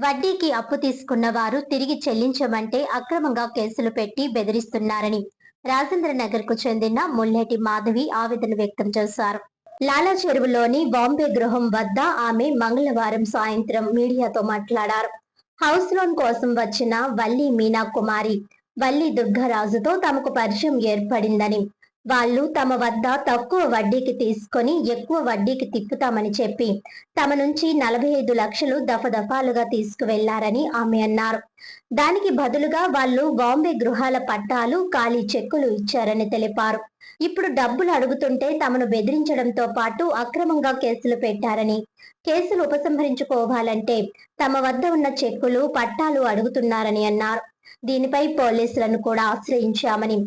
వడ్డీకి అప్పు తీసుకున్న వారు తిరిగి చెల్లించమంటే అక్రమంగా కేసులు పెట్టి బెదిరిస్తున్నారని రాజేంద్ర నగర్ కు చెందిన ముల్లెటి మాధవి ఆవేదన వ్యక్తం చేశారు. లాలా చెరువులోని బాంబే గృహం వద్ద ఆమె మంగళవారం సాయంత్రం మీడియాతో మాట్లాడారు. హౌస్ లోన్ కోసం వచ్చిన వల్లి మీనా కుమారి వల్లి దుర్గరాజుతో తమకు పరిచయం ఏర్పడిందని, వాళ్ళు తమ వద్ద తక్కువ వడ్డీకి తీసుకొని ఎక్కువ వడ్డీకి తిప్పుతామని చెప్పి తమ నుంచి 45 లక్షలు దఫదఫాలుగా తీసుకువెళ్లారని ఆమె అన్నారు. దానికి బదులుగా వాళ్ళు బాంబే గృహాల పట్టాలు, ఖాళీ చెక్కులు ఇచ్చారని తెలిపారు. ఇప్పుడు డబ్బులు అడుగుతుంటే తమను బెదిరించడంతో పాటు అక్రమంగా కేసులు పెట్టారని, కేసులు ఉపసంహరించుకోవాలంటే తమ వద్ద ఉన్న చెక్కులు, పట్టాలు అడుగుతున్నారని అన్నారు. దీనిపై పోలీసులను కూడా ఆశ్రయించామని,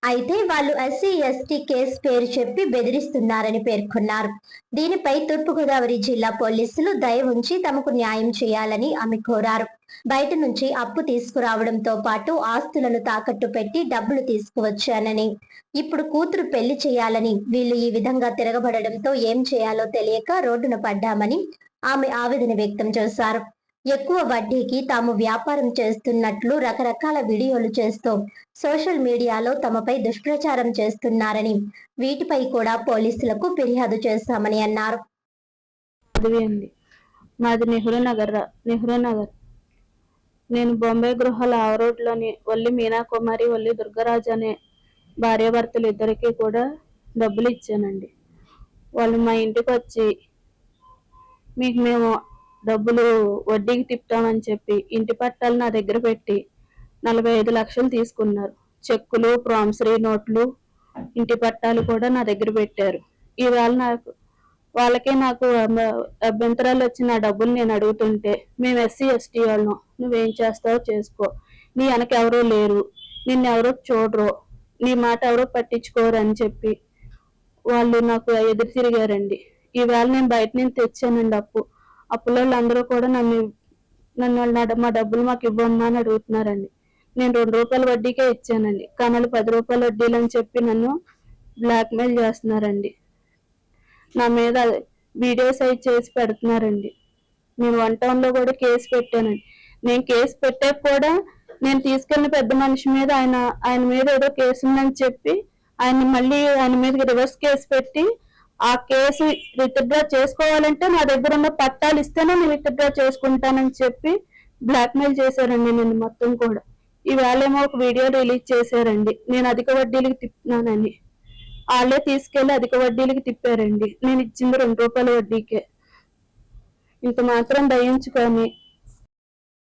అయితే వాళ్ళు ఎస్సీ ఎస్టీ కేసు పేరు చెప్పి బెదిరిస్తున్నారని పేర్కొన్నారు. దీనిపై తూర్పుగోదావరి జిల్లా పోలీసులు దయ ఉంచి తమకు న్యాయం చేయాలని ఆమె కోరారు. బయట నుంచి అప్పు తీసుకురావడంతో పాటు ఆస్తులను తాకట్టు పెట్టి డబ్బులు తీసుకువచ్చానని, ఇప్పుడు కూతురు పెళ్లి చేయాలని వీళ్ళు ఈ విధంగా తిరగబడడంతో ఏం చేయాలో తెలియక రోడ్డున పడ్డామని ఆమె ఆవేదన వ్యక్తం చేశారు. ఎక్కువ వడ్డీకి తాము వ్యాపారం చేస్తున్నట్లు రకరకాల వీడియోలు చేస్తూ సోషల్ మీడియాలో తమపై దుష్ప్రచారం చేస్తున్నారని, వీటిపై కూడా పోలీసులకు ఫిర్యాదు చేశామని అన్నారు. మాది నెహ్రూ నగర్. నేను బొంబే గృహాల ఆవరోడ్లోని వల్లి మీనా కుమారి, వల్లి దుర్గరాజు అనే భార్యాభర్తలు ఇద్దరికి కూడా డబ్బులు ఇచ్చానండి. వాళ్ళు మా ఇంటికి వచ్చి మీకు మేము డబ్బులు వడ్డీకి తిప్పుతామని చెప్పి ఇంటి పట్టాలు నా దగ్గర పెట్టి 45 లక్షలు తీసుకున్నారు. చెక్కులు, ప్రామిసరీ నోట్లు, ఇంటి పట్టాలు కూడా నా దగ్గర పెట్టారు. ఈవేళ నాకు అభ్యంతరాలు వచ్చి నా డబ్బులు నేను అడుగుతుంటే, మేము ఎస్సీ ఎస్టీ వాళ్ళం, నువ్వేం చేస్తావో చేసుకో, నీ వెనక ఎవరో లేరు, నిన్నెవరో చూడరు, నీ మాట ఎవరో పట్టించుకోరు అని చెప్పి వాళ్ళు నాకు ఎదురు తిరిగారండి. ఈవేళ నేను బయట నుంచి తెచ్చానండి అప్పుల వాళ్ళందరూ కూడా మా డబ్బులు మాకు ఇవ్వమ్మా అని అడుగుతున్నారండి. నేను 2 రూపాయల వడ్డీకే ఇచ్చానండి, కానీ 10 రూపాయల వడ్డీలు అని చెప్పి నన్ను బ్లాక్మెయిల్ చేస్తున్నారండి. నా మీద వీడియోస్ అవి చేసి పెడుతున్నారండి. నేను 1 టౌన్లో కూడా కేసు పెట్టానండి. నేను కేసు పెట్టాక కూడా నేను తీసుకెళ్లిన పెద్ద మనిషి మీద ఆయన మీద ఏదో కేసు ఉందని చెప్పి ఆయన మీద రివర్స్ కేసు పెట్టి, ఆ కేసు విత్డ్రా చేసుకోవాలంటే నా దగ్గర ఉన్న పట్టాలు ఇస్తేనే నేను విత్డ్రా చేసుకుంటానని చెప్పి బ్లాక్మెయిల్ చేశారండి నేను మొత్తం కూడా. ఈవేళేమో ఒక వీడియో రిలీజ్ చేశారండి, నేను అధిక వడ్డీలకి తిప్పుతున్నానని. వాళ్ళే తీసుకెళ్లి అధిక వడ్డీలకి తిప్పారండి. నేను ఇచ్చింది 2 రూపాయల వడ్డీకే. ఇంత మాత్రం దయించుకొని